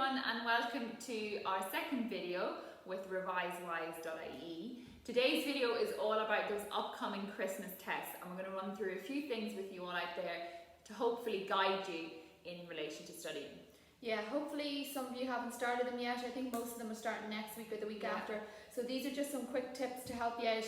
everyone, and welcome to our second video with revisewise.ie. Today's video is all about those upcoming Christmas tests, and we're going to run through a few things with you all out there to hopefully guide you in relation to studying. Yeah, hopefully some of you haven't started them yet. I think most of them are starting next week or the week after. So these are just some quick tips to help you out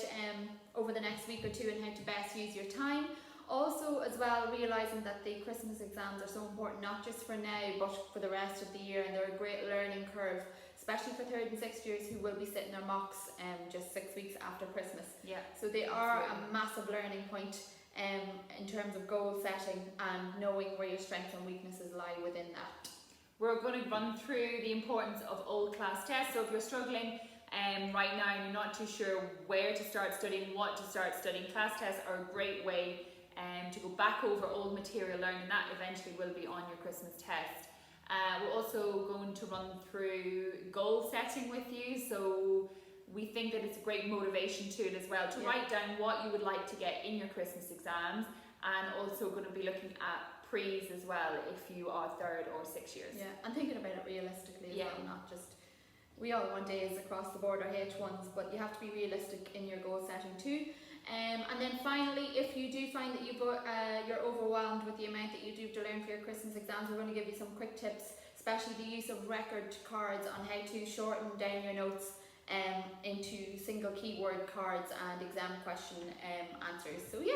over the next week or two and how to best use your time. Also, as well, realising that the Christmas exams are so important, not just for now, but for the rest of the year, and they're a great learning curve, especially for 3rd and 6th years who will be sitting their mocks just 6 weeks after Christmas. Yeah. So they are a massive learning point in terms of goal setting and knowing where your strengths and weaknesses lie within that. We're going to run through the importance of old class tests. So if you're struggling right now and you're not too sure where to start studying, what to start studying, class tests are a great way to go back over old material learning. That eventually will be on your Christmas test. We're also going to run through goal setting with you. So we think that it's a great motivation tool as well to write down what you would like to get in your Christmas exams, and also going to be looking at pre's as well if you are 3rd or 6th years. Yeah, and thinking about it realistically as well, not just, we all want A's across the board or H1s, but you have to be realistic in your goal setting too. And then finally, if you do find that you're overwhelmed with the amount that you do to learn for your Christmas exams, we're going to give you some quick tips, especially the use of record cards on how to shorten down your notes into single keyword cards and exam question answers. So yeah.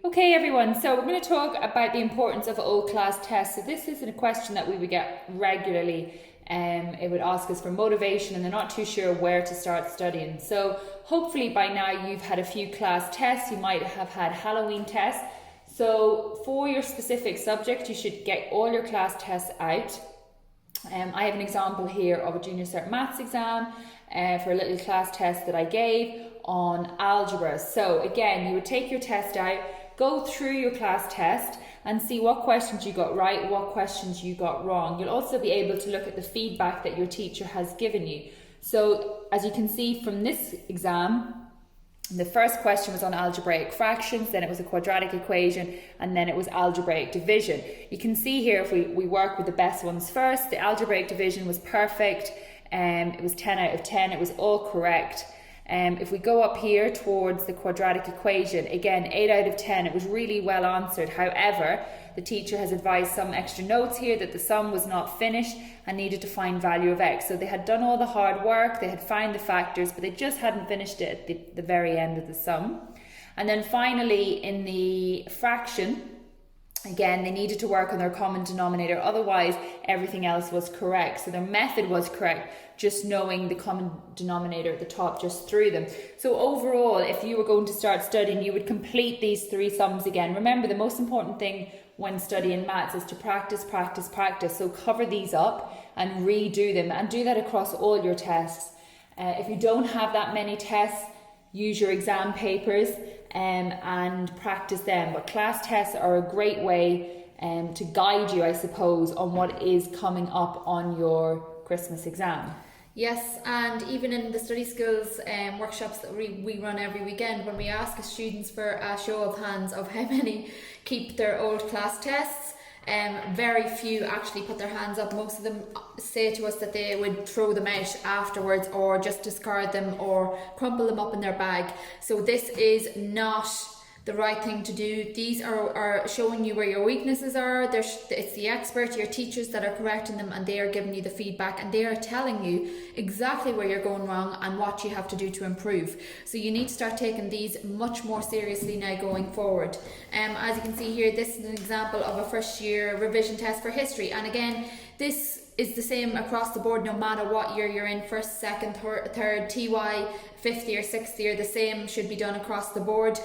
Okay everyone, so we're going to talk about the importance of old class tests. So this isn't a question that we would get regularly. It would ask us for motivation and they're not too sure where to start studying. So hopefully by now you've had a few class tests. You might have had Halloween tests. So for your specific subject, you should get all your class tests out. I have an example here of a Junior Cert Maths exam for a little class test that I gave on algebra. So again, you would take your test out, go through your class test and see what questions you got right, what questions you got wrong. You'll also be able to look at the feedback that your teacher has given you. So as you can see from this exam, the first question was on algebraic fractions, then it was a quadratic equation, and then it was algebraic division. You can see here if we work with the best ones first, the algebraic division was perfect, it was 10 out of 10, it was all correct. If we go up here towards the quadratic equation, again 8 out of 10, it was really well answered. However, the teacher has advised some extra notes here that the sum was not finished and needed to find value of x. So they had done all the hard work, they had found the factors, but they just hadn't finished it at the very end of the sum. And then finally in the fraction, again, they needed to work on their common denominator, otherwise everything else was correct. So their method was correct, just knowing the common denominator at the top just threw them. So overall, if you were going to start studying, you would complete these 3 sums again. Remember, the most important thing when studying maths is to practice, practice, practice. So cover these up and redo them, and do that across all your tests. If you don't have that many tests, use your exam papers and practice them. But class tests are a great way to guide you, I suppose, on what is coming up on your Christmas exam. Yes, and even in the study skills workshops that we run every weekend, when we ask students for a show of hands of how many keep their old class tests, very few actually put their hands up. Most of them say to us that they would throw them out afterwards or just discard them or crumple them up in their bag. So this is not the right thing to do. These are showing you where your weaknesses are. It's the expert, your teachers that are correcting them, and they are giving you the feedback, and they are telling you exactly where you're going wrong and what you have to do to improve. So you need to start taking these much more seriously now going forward. As you can see here, this is an example of a first year revision test for history, and again, this is the same across the board no matter what year you're in, 1st, 2nd, 3rd, TY, 5th year, 6th year, the same should be done across the board.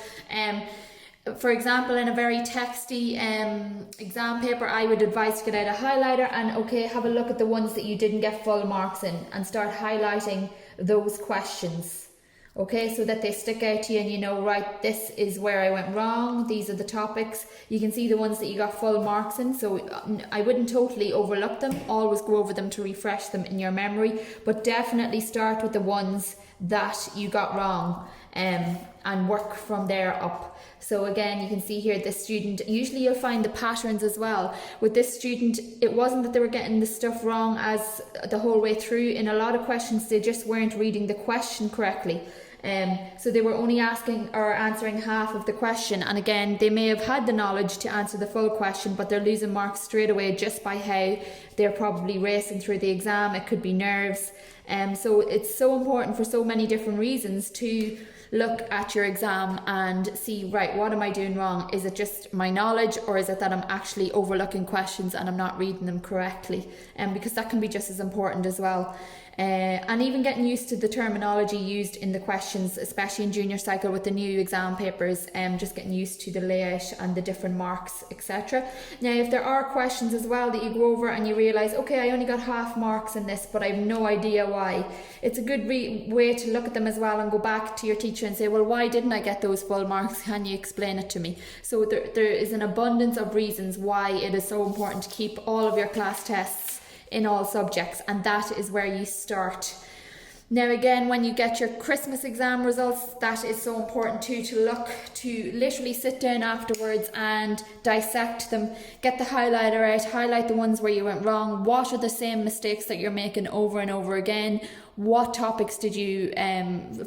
For example, in a very texty exam paper, I would advise to get out a highlighter and have a look at the ones that you didn't get full marks in and start highlighting those questions. Okay, so that they stick out to you and you know, right, this is where I went wrong, these are the topics. You can see the ones that you got full marks in, so I wouldn't totally overlook them, always go over them to refresh them in your memory, but definitely start with the ones that you got wrong, and work from there up. So again, you can see here this student, usually you'll find the patterns as well. With this student, it wasn't that they were getting the stuff wrong as the whole way through. In a lot of questions, they just weren't reading the question correctly. So they were only asking or answering half of the question, and again, they may have had the knowledge to answer the full question, but they're losing marks straight away just by how they're probably racing through the exam. It could be nerves. So it's so important for so many different reasons to look at your exam and see, right, what am I doing wrong? Is it just my knowledge, or is it that I'm actually overlooking questions and I'm not reading them correctly? Because that can be just as important as well. And even getting used to the terminology used in the questions, especially in junior cycle with the new exam papers, just getting used to the layout and the different marks, etc. Now, if there are questions as well that you go over and you realise, okay, I only got half marks in this, but I have no idea why, it's a good way to look at them as well and go back to your teacher and say, well, why didn't I get those full marks? Can you explain it to me? So there is an abundance of reasons why it is so important to keep all of your class tests in all subjects, and that is where you start. Now again, when you get your Christmas exam results, that is so important too, to literally sit down afterwards and dissect them, get the highlighter out, highlight the ones where you went wrong. What are the same mistakes that you're making over and over again? What topics did you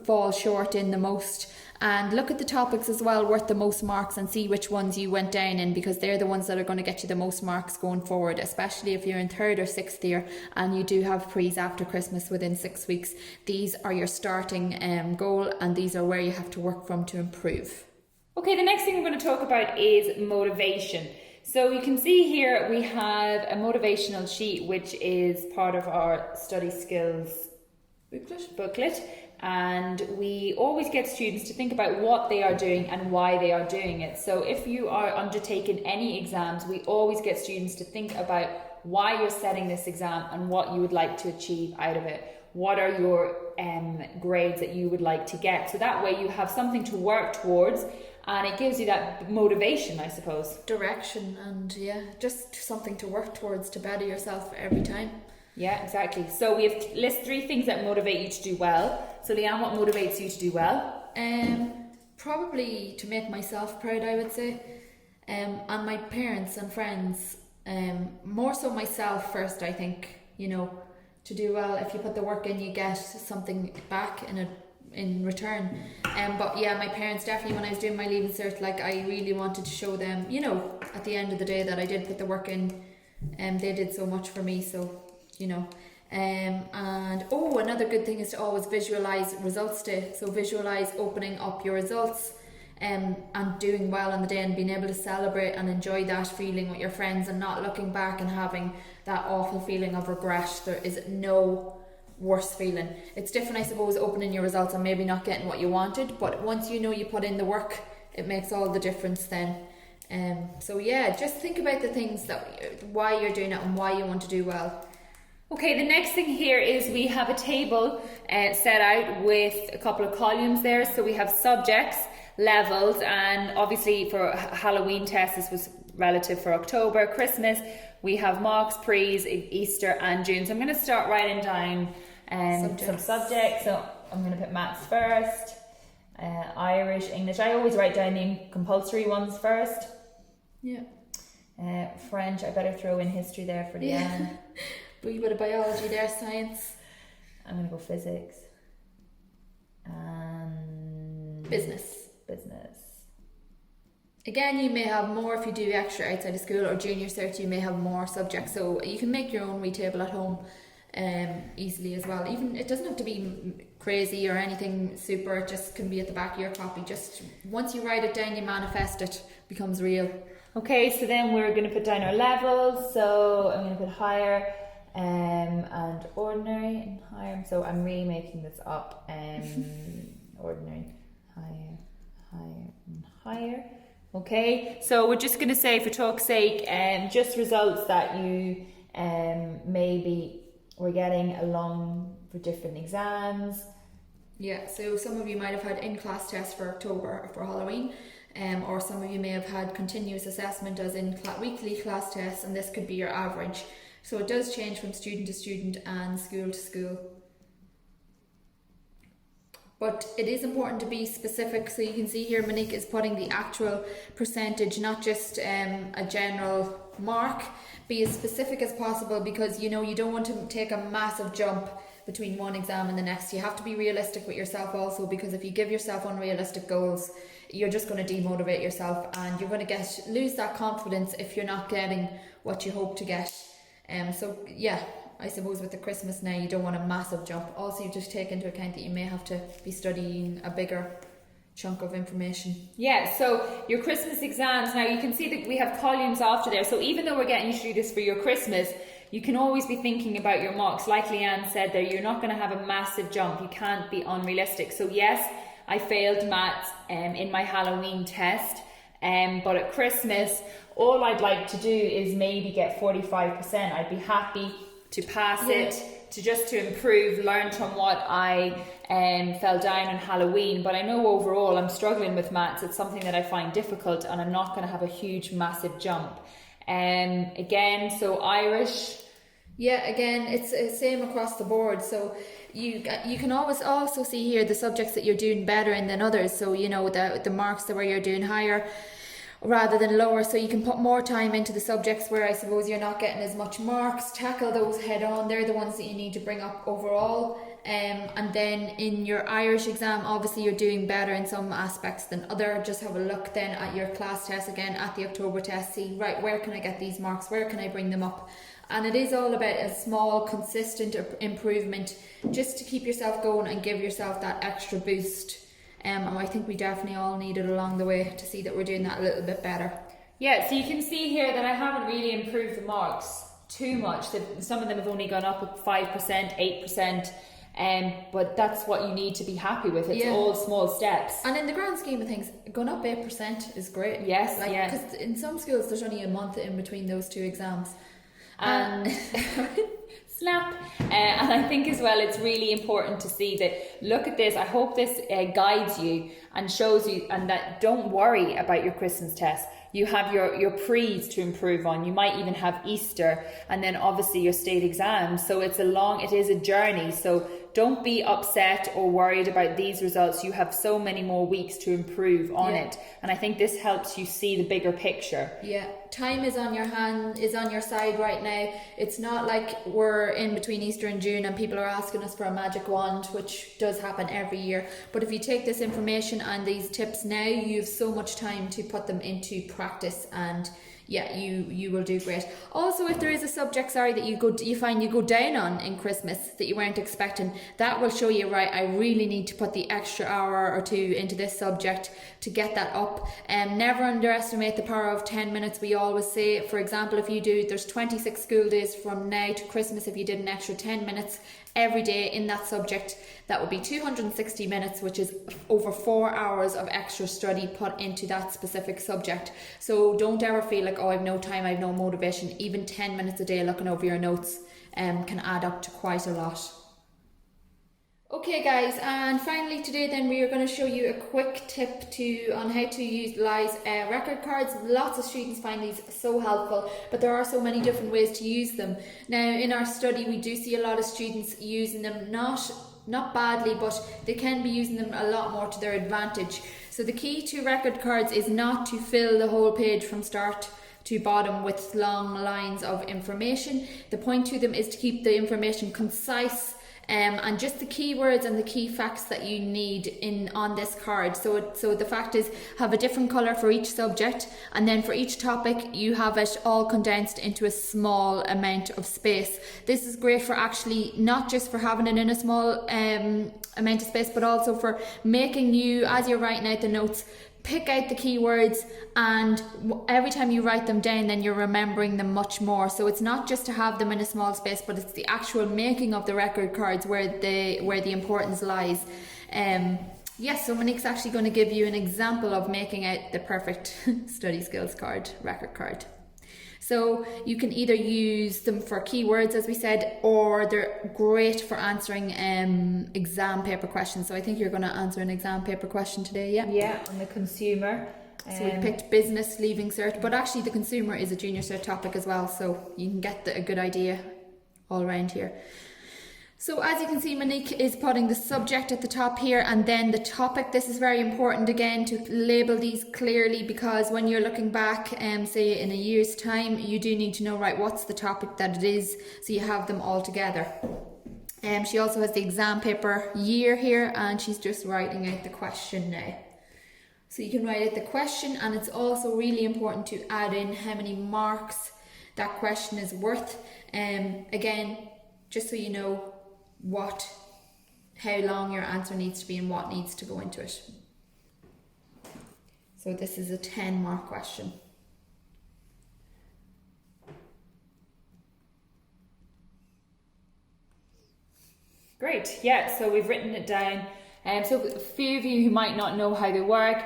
fall short in the most? And look at the topics as well worth the most marks and see which ones you went down in, because they're the ones that are going to get you the most marks going forward, especially if you're in 3rd or 6th year and you do have pre's after Christmas within 6 weeks. These are your starting goal, and these are where you have to work from to improve. Okay, the next thing we're going to talk about is motivation. So you can see here we have a motivational sheet, which is part of our study skills booklet. And we always get students to think about what they are doing and why they are doing it. So if you are undertaking any exams, we always get students to think about why you're setting this exam and what you would like to achieve out of it. What are your grades that you would like to get? So that way you have something to work towards, and it gives you that motivation, I suppose. Direction, and just something to work towards to better yourself every time. Yeah, exactly. So we have list 3 things that motivate you to do well. So Leanne, what motivates you to do well? Probably to make myself proud, I would say, and my parents and friends. More so myself first, I think. To do well, if you put the work in, you get something back in return. But yeah, my parents definitely, when I was doing my Leaving Cert, I really wanted to show them, at the end of the day, that I did put the work in, and they did so much for me. So. And another good thing is to always visualize results day. So visualize opening up your results and doing well on the day and being able to celebrate and enjoy that feeling with your friends, and not looking back and having that awful feeling of regret. There is no worse feeling. It's different, I suppose, opening your results and maybe not getting what you wanted, but once you put in the work, it makes all the difference then. So yeah, just think about the things why you're doing it and why you want to do well. Okay, the next thing here is we have a table set out with a couple of columns there. So we have subjects, levels, and obviously for Halloween tests, this was relative for October. Christmas, we have mocks, pre's, Easter and June. So I'm going to start writing down some subjects. So I'm going to put maths first, Irish, English. I always write down the compulsory ones first. Yeah. French, I better throw in history there for the end. A wee bit of biology there, science. I'm going to go physics. And business. Again, you may have more if you do extra outside of school, or junior cert, you may have more subjects. So you can make your own wee table at home easily as well. Even it doesn't have to be crazy or anything super, it just can be at the back of your copy. Just once you write it down, you manifest it, becomes real. Okay, so then we're going to put down our levels. So I'm going to put higher and ordinary and higher. So I'm really making this up. Ordinary, higher, and higher. Okay, so we're just going to say, for talk's sake, just results that you maybe were getting along for different exams. Yeah, so some of you might have had in-class tests for October for Halloween, or some of you may have had continuous assessment as in weekly class tests, and this could be your average. So it does change from student to student and school to school. But it is important to be specific. So you can see here Monique is putting the actual percentage, not just a general mark. Be as specific as possible, because you know you don't want to take a massive jump between one exam and the next. You have to be realistic with yourself also, because if you give yourself unrealistic goals, you're just going to demotivate yourself, and you're going to lose that confidence if you're not getting what you hope to get. So yeah, I suppose with the Christmas now, you don't want a massive jump. Also, you just take into account that you may have to be studying a bigger chunk of information. Yeah, so your Christmas exams, now you can see that we have columns after there. So even though we're getting you to do this for your Christmas, you can always be thinking about your marks. Like Leanne said there, you're not going to have a massive jump. You can't be unrealistic. So yes, I failed maths in my Halloween test, but at Christmas, all I'd like to do is maybe get 45%. I'd be happy to pass it, to improve, learn from what I fell down on Halloween. But I know overall I'm struggling with maths. It's something that I find difficult, and I'm not going to have a huge, massive jump. Again, so Irish. Yeah, again, it's the same across the board. So you can always also see here the subjects that you're doing better in than others. So you know the marks that where you're doing higher rather than lower, so you can put more time into the subjects where I suppose you're not getting as much marks. Tackle those head on. They're the ones that you need to bring up overall. And then in your Irish exam, obviously you're doing better in some aspects than other. Just have a look then at your class test again, at the October test, see, right, where can I get these marks, where can I bring them up? And it is all about a small, consistent improvement, just to keep yourself going and give yourself that extra boost. And I think we definitely all need it along the way to see that we're doing that a little bit better. Yeah, so you can see here that I haven't really improved the marks too much. Some of them have only gone up 5%, 8%, but that's what you need to be happy with. It's all small steps. And in the grand scheme of things, going up 8% is great. Yes, because in some schools there's only a month in between those two exams. And snap. And I think as well it's really important to see that, look at this, I hope this guides you and shows you, and that don't worry about your Christmas test. You have your pre's to improve on. You might even have Easter, and then obviously your state exams. So it is a journey. So don't be upset or worried about these results. You have so many more weeks to improve on it. And I think this helps you see the bigger picture. Yeah, time is on your side right now. It's not like we're in between Easter and June and people are asking us for a magic wand, which does happen every year. But if you take this information and these tips now, you have so much time to put them into practice, and you will do great. Also, if there is a subject, that you find you go down on in Christmas that you weren't expecting, that will show you, right, I really need to put the extra hour or two into this subject to get that up. Never underestimate the power of 10 minutes. We always say, for example, there's 26 school days from now to Christmas. If you did an extra 10 minutes every day in that subject, that would be 260 minutes, which is over 4 hours of extra study put into that specific subject. So don't ever feel like, oh, I've no time, I've no motivation. Even 10 minutes a day looking over your notes can add up to quite a lot. Okay guys, and finally today then we are going to show you a quick tip on how to utilize record cards. Lots of students find these so helpful, but there are so many different ways to use them. Now in our study we do see a lot of students using them, not badly, but they can be using them a lot more to their advantage. So the key to record cards is not to fill the whole page from start to bottom with long lines of information. The point to them is to keep the information concise, and just the keywords and the key facts that you need on this card. So the fact is, have a different colour for each subject, and then for each topic you have it all condensed into a small amount of space. This is great for actually not just for having it in a small amount of space, but also for making you, as you're writing out the notes, pick out the keywords, and every time you write them down then you're remembering them much more. So it's not just to have them in a small space, but it's the actual making of the record cards where the importance lies. So Monique's actually going to give you an example of making out the perfect study skills card, record card. So you can either use them for keywords, as we said, or they're great for answering exam paper questions. So I think you're going to answer an exam paper question today, yeah? Yeah, on the consumer. So we picked business leaving cert, but actually the consumer is a junior cert topic as well, so you can get a good idea all around here. So as you can see, Monique is putting the subject at the top here and then the topic. This is very important again to label these clearly, because when you're looking back, say in a year's time, you do need to know, right, what's the topic that it is, so you have them all together. She also has the exam paper year here, and she's just writing out the question now. So you can write out the question, and it's also really important to add in how many marks that question is worth. Again, just so you know how long your answer needs to be and what needs to go into it. So this is a 10-mark question. Great, yeah, so we've written it down. So a few of you who might not know how they work,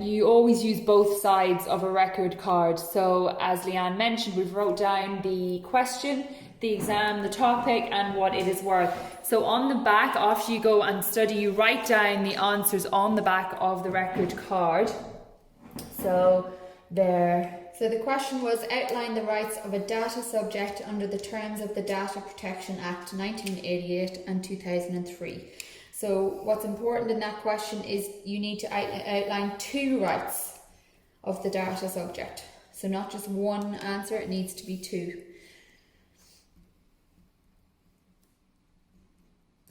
you always use both sides of a record card. So as Leanne mentioned, we've wrote down the question, the exam, the topic, and what it is worth. So on the back, after you go and study, you write down the answers on the back of the record card. So there. So the question was, outline the rights of a data subject under the terms of the Data Protection Act 1988 and 2003. So what's important in that question is you need to outline 2 rights of the data subject. So not just one answer, it needs to be 2.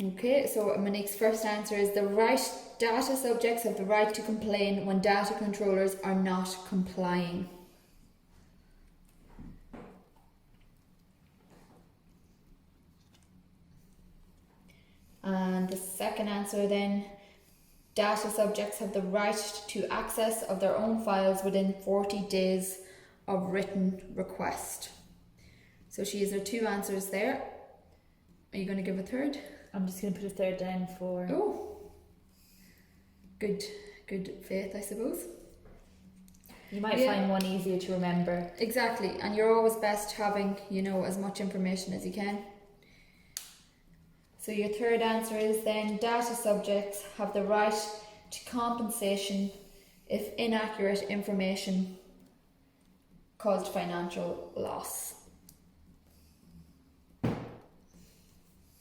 Okay, so Monique's first answer is data subjects have the right to complain when data controllers are not complying. And the second answer then, data subjects have the right to access of their own files within 40 days of written request. So she has her 2 answers there. Are you going to give a third? I'm just going to put a third down for... Oh, good faith, I suppose. You might find one easier to remember. Exactly, and you're always best having, as much information as you can. So your third answer is then, data subjects have the right to compensation if inaccurate information caused financial loss.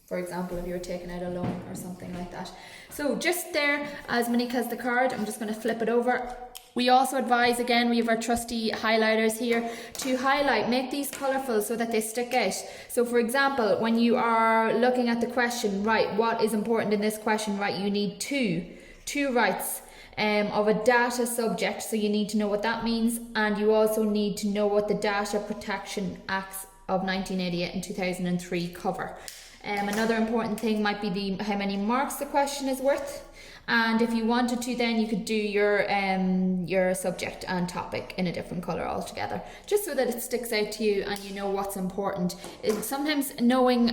For example, if you were taking out a loan or something like that. So just there, as Monique has the card, I'm just going to flip it over. We also advise, again, we have our trusty highlighters here, to highlight, make these colourful so that they stick out. So for example, when you are looking at the question, right, what is important in this question, right, you need two rights of a data subject, so you need to know what that means, and you also need to know what the Data Protection Acts of 1988 and 2003 cover. Another important thing might be how many marks the question is worth. And if you wanted to, then you could do your subject and topic in a different colour altogether, just so that it sticks out to you and you know what's important. Sometimes knowing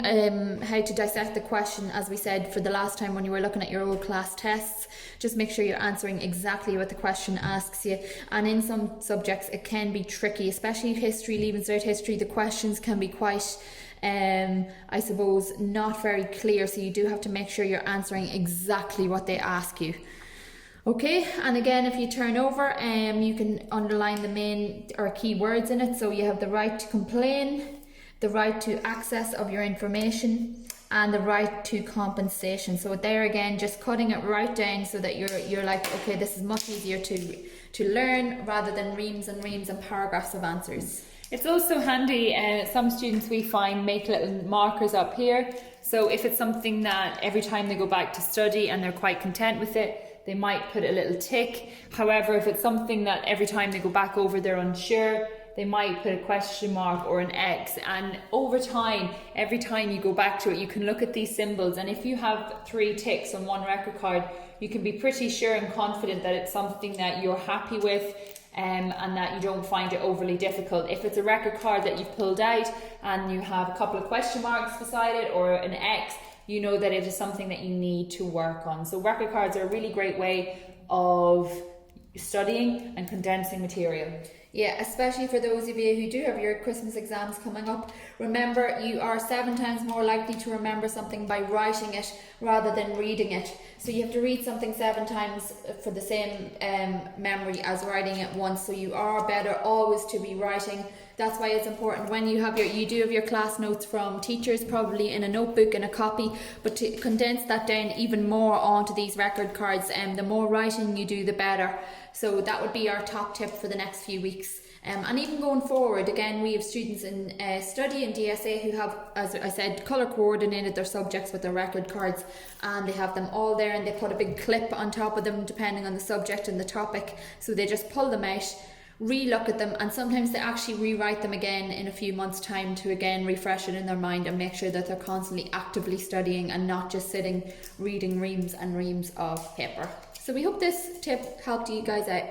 how to dissect the question, as we said for the last time when you were looking at your old class tests, just make sure you're answering exactly what the question asks you. And in some subjects it can be tricky, especially history, Leaving Cert history, the questions can be quite I suppose not very clear, so you do have to make sure you're answering exactly what they ask you. Okay, and again, if you turn over, you can underline the main or key words in it. So you have the right to complain, the right to access of your information, and the right to compensation. So there again, just cutting it right down so that you're like, okay, this is much easier to learn rather than reams and reams and paragraphs of answers. It's also handy, some students we find make little markers up here. So if it's something that every time they go back to study and they're quite content with it, they might put a little tick. However, if it's something that every time they go back over they're unsure, they might put a question mark or an X. And over time, every time you go back to it, you can look at these symbols. And if you have 3 ticks on one record card, you can be pretty sure and confident that it's something that you're happy with, and that you don't find it overly difficult. If it's a record card that you've pulled out and you have a couple of question marks beside it or an X, you know that it is something that you need to work on. So record cards are a really great way of studying and condensing material. Yeah, especially for those of you who do have your Christmas exams coming up. Remember, you are 7 times more likely to remember something by writing it rather than reading it. So you have to read something 7 times for the same memory as writing it once. So you are better always to be writing that's why it's important when you do have your class notes from teachers, probably in a notebook and a copy, but to condense that down even more onto these record cards, and the more writing you do, the better. So that would be our top tip for the next few weeks. And even going forward, again, we have students in study and DSA who have, as I said, colour coordinated their subjects with their record cards, and they have them all there, and they put a big clip on top of them depending on the subject and the topic. So they just pull them out, re-look at them, and sometimes they actually rewrite them again in a few months' time to again refresh it in their mind and make sure that they're constantly actively studying and not just sitting reading reams and reams of paper. So we hope this tip helped you guys out.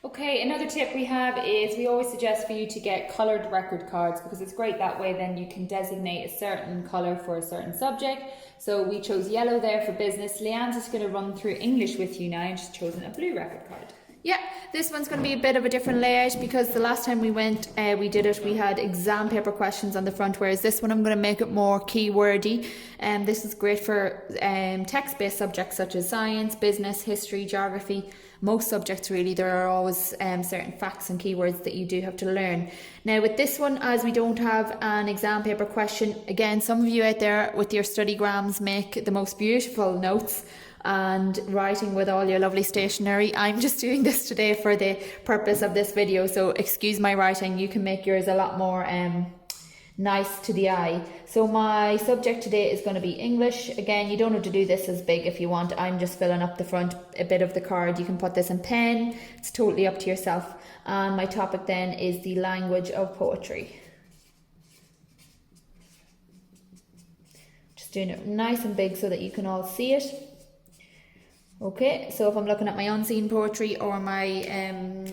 Okay, another tip we have is we always suggest for you to get coloured record cards, because it's great that way. Then you can designate a certain colour for a certain subject. So we chose yellow there for business. Leanne's just going to run through English with you now, and she's chosen a blue record card. Yeah, this one's going to be a bit of a different layout, because the last time we did it, we had exam paper questions on the front, whereas this one I'm going to make it more keywordy. This is great for text-based subjects such as science, business, history, geography. Most subjects really, there are always certain facts and keywords that you do have to learn. Now with this one, as we don't have an exam paper question, again, some of you out there with your studygrams make the most beautiful notes and writing with all your lovely stationery. I'm just doing this today for the purpose of this video, so excuse my writing. You can make yours a lot more nice to the eye. So my subject today is going to be English. Again, you don't have to do this as big if you want. I'm just filling up the front a bit of the card. You can put this in pen. It's totally up to yourself. And my topic then is the language of poetry. Just doing it nice and big so that you can all see it. Okay, so if I'm looking at my unseen poetry or my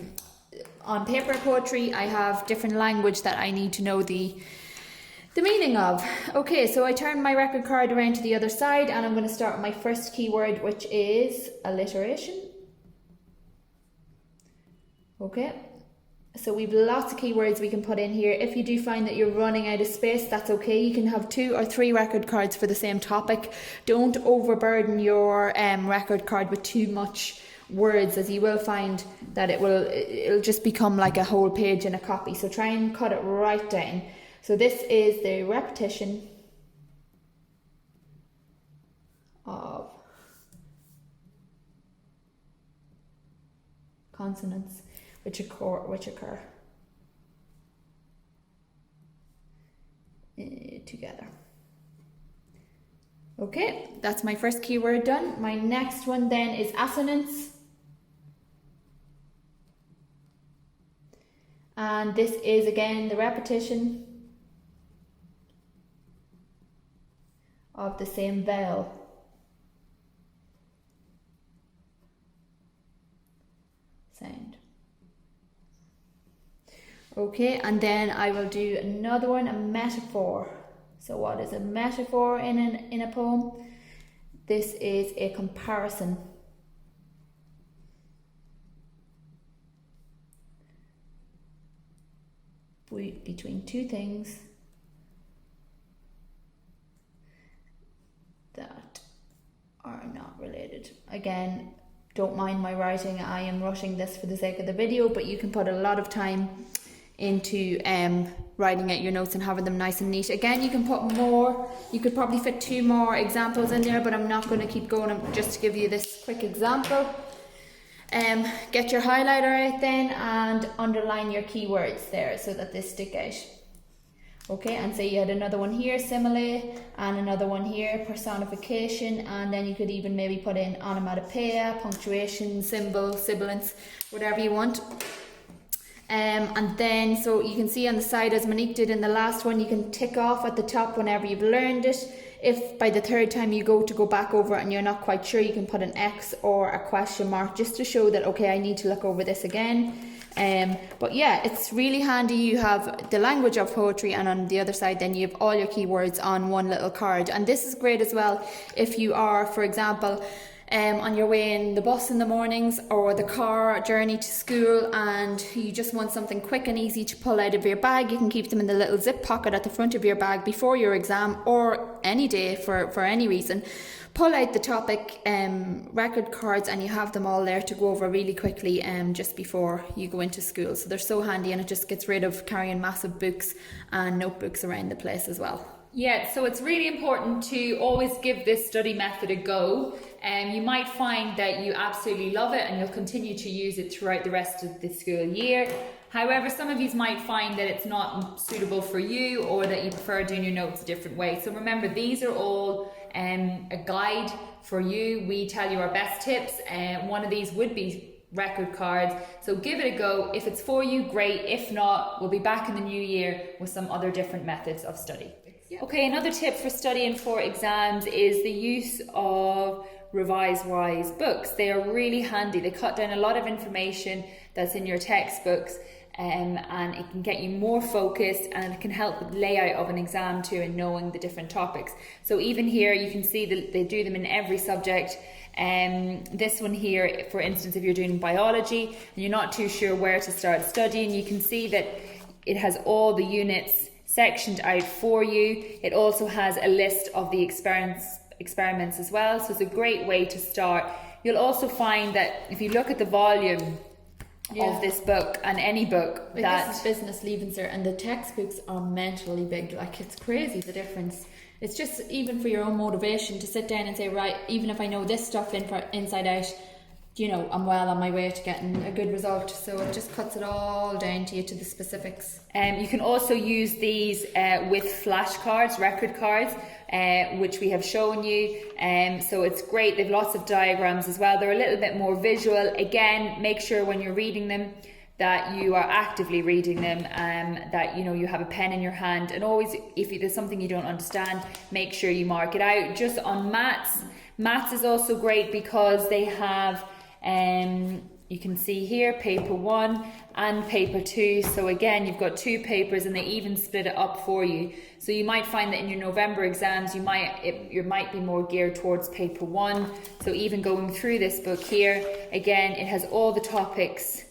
on paper poetry, I have different language that I need to know the meaning of. Okay, so I turn my record card around to the other side, and I'm going to start with my first keyword, which is alliteration. Okay, so we've lots of keywords we can put in here. If you do find that you're running out of space, that's okay. You can have 2 or 3 record cards for the same topic. Don't overburden your record card with too much words, as you will find that it'll just become like a whole page in a copy. So try and cut it right down. So this is the repetition of consonants which occur together. Okay, that's my first keyword done. My next one then is assonance. And this is again the repetition of the same vowel. Sound. Okay, and then I will do another one, a metaphor. So what is a metaphor in a poem? This is a comparison. Between 2 things that are not related. Again, don't mind my writing. I am rushing this for the sake of the video, but you can put a lot of time into writing out your notes and having them nice and neat. Again, you can put more. You could probably fit 2 more examples in there, but I'm not going to keep going. Just to give you this quick example. Get your highlighter out then and underline your keywords there so that they stick out. Okay, and say you had another one here, simile, and another one here, personification, and then you could even maybe put in onomatopoeia, punctuation, symbol, sibilance, whatever you want. And then, so you can see on the side, as Monique did in the last one, you can tick off at the top whenever you've learned it. If by the 3rd time you go back over it and you're not quite sure, you can put an X or a question mark just to show that, okay, I need to look over this again. But yeah, it's really handy. You have the language of poetry, and on the other side then you have all your keywords on one little card. And this is great as well if you are, for example, on your way in the bus in the mornings or the car journey to school, and you just want something quick and easy to pull out of your bag, you can keep them in the little zip pocket at the front of your bag before your exam or any day for any reason. Pull out the topic record cards and you have them all there to go over really quickly just before you go into school. So they're so handy, and it just gets rid of carrying massive books and notebooks around the place as well. Yeah, so it's really important to always give this study method a go. You might find that you absolutely love it and you'll continue to use it throughout the rest of the school year. However, some of you might find that it's not suitable for you, or that you prefer doing your notes a different way. So remember, these are all a guide for you. We tell you our best tips, and one of these would be record cards. So give it a go. If it's for you, great. If not, we'll be back in the new year with some other different methods of study. Yep. Okay, another tip for studying for exams is the use of Revise Wise books. They are really handy. They cut down a lot of information that's in your textbooks, and it can get you more focused, and it can help with the layout of an exam too, and knowing the different topics. So even here you can see that they do them in every subject. This one here, for instance, if you're doing biology and you're not too sure where to start studying, you can see that it has all the units sectioned out for you. It also has a list of the experiments as well, so it's a great way to start. You'll also find that if you look at the volume of this book, and any book, like that this is business leaving cert, and the textbooks are mentally big. Like, it's crazy the difference. It's just even for your own motivation to sit down and say, right, even if I know this stuff inside out, you know, I'm well on my way to getting a good result. So it just cuts it all down to you, to the specifics. You can also use these with flashcards, record cards, which we have shown you. So it's great. They've lots of diagrams as well. They're a little bit more visual. Again, make sure when you're reading them that you are actively reading them, that you know you have a pen in your hand, and always, if there's something you don't understand, make sure you mark it out. Just on maths is also great because they have you can see here paper 1 and paper 2. So again, you've got 2 papers, and they even split it up for you. So you might find that in your November exams you might be more geared towards paper 1. So even going through this book here, again, it has all the topics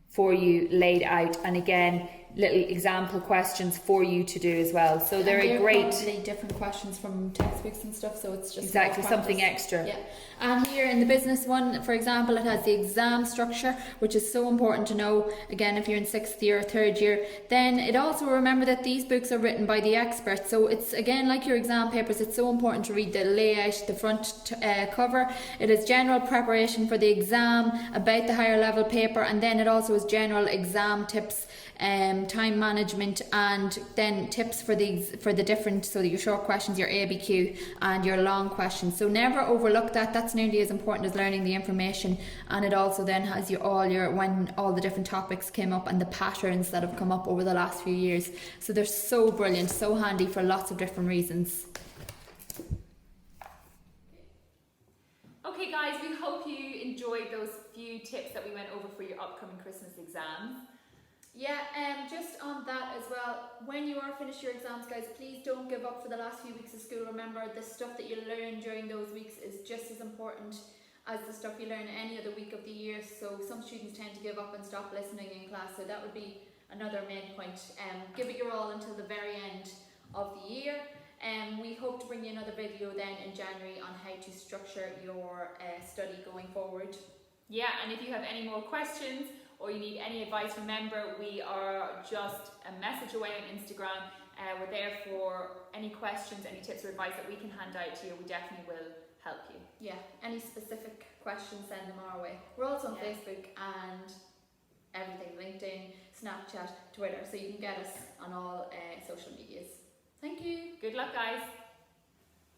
for you laid out, and again, little example questions for you to do as well. So they're a great, probably different questions from textbooks and stuff, so it's just exactly something extra. Yeah. And here in the business one, for example, it has the exam structure, which is so important to know. Again, if you're in 6th year or 3rd year, then it also, remember that these books are written by the experts. So it's, again, like your exam papers, it's so important to read the layout, the front cover. It is general preparation for the exam, about the higher level paper, and then it also is general exam tips, time management, and then tips for the different, so your short questions, your ABQ, and your long questions. So never overlook that. That's nearly as important as learning the information. And it also then has when all the different topics came up and the patterns that have come up over the last few years. So they're so brilliant, so handy for lots of different reasons. Okay guys, we hope you enjoyed those few tips that we went over for your upcoming Christmas exams. Yeah, just on that as well, when you are finished your exams, guys, please don't give up for the last few weeks of school. Remember, the stuff that you learn during those weeks is just as important as the stuff you learn any other week of the year. So some students tend to give up and stop listening in class, so that would be another main point. Give it your all until the very end of the year. We hope to bring you another video then in January on how to structure your study going forward. Yeah, and if you have any more questions or you need any advice, remember we are just a message away on Instagram. We're there for any questions, any tips or advice that we can hand out to you. We definitely will help you. Yeah, any specific questions, send them our way. We're also on Facebook and everything, LinkedIn, Snapchat, Twitter, so you can get us on all social medias. Thank you. Good luck, guys.